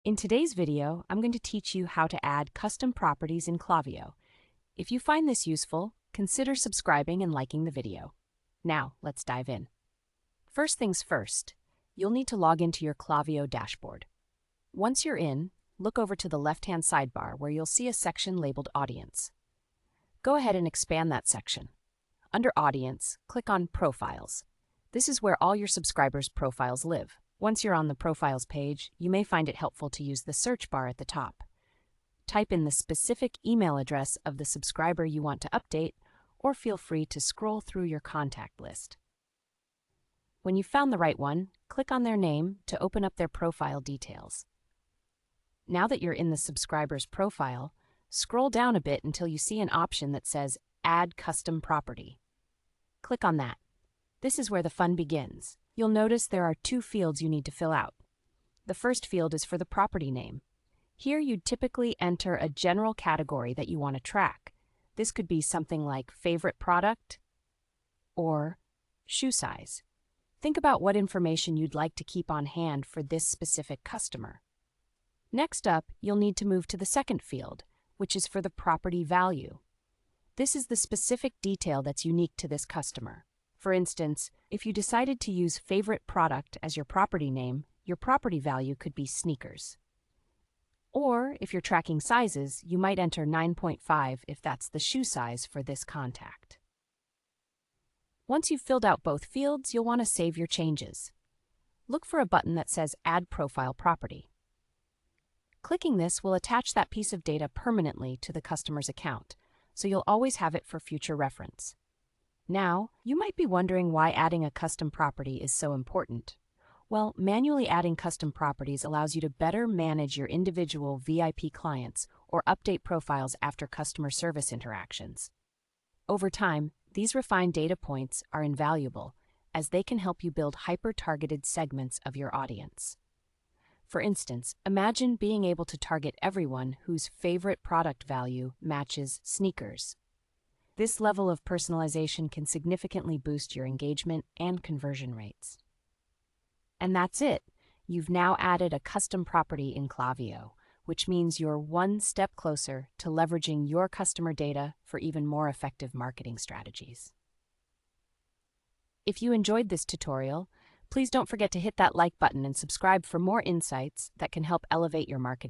In today's video, I'm going to teach you how to add custom properties in Klaviyo. If you find this useful, consider subscribing and liking the video. Now, let's dive in. First things first, you'll need to log into your Klaviyo dashboard. Once you're in, look over to the left-hand sidebar where you'll see a section labeled Audience. Go ahead and expand that section. Under Audience, click on Profiles. This is where all your subscribers' profiles live. Once you're on the Profiles page, you may find it helpful to use the search bar at the top. Type in the specific email address of the subscriber you want to update, or feel free to scroll through your contact list. When you've found the right one, click on their name to open up their profile details. Now that you're in the subscriber's profile, scroll down a bit until you see an option that says Add Custom Property. Click on that. This is where the fun begins. You'll notice there are two fields you need to fill out. The first field is for the property name. Here you'd typically enter a general category that you want to track. This could be something like favorite product or shoe size. Think about what information you'd like to keep on hand for this specific customer. Next up, you'll need to move to the second field, which is for the property value. This is the specific detail that's unique to this customer. For instance, if you decided to use favorite product as your property name, your property value could be sneakers. Or, if you're tracking sizes, you might enter 9.5 if that's the shoe size for this contact. Once you've filled out both fields, you'll want to save your changes. Look for a button that says Add Profile Property. Clicking this will attach that piece of data permanently to the customer's account, so you'll always have it for future reference. Now, you might be wondering why adding a custom property is so important. Well, manually adding custom properties allows you to better manage your individual VIP clients or update profiles after customer service interactions. Over time, these refined data points are invaluable as they can help you build hyper-targeted segments of your audience. For instance, imagine being able to target everyone whose favorite product value matches sneakers. This level of personalization can significantly boost your engagement and conversion rates. And that's it. You've now added a custom property in Klaviyo, which means you're one step closer to leveraging your customer data for even more effective marketing strategies. If you enjoyed this tutorial, please don't forget to hit that like button and subscribe for more insights that can help elevate your marketing.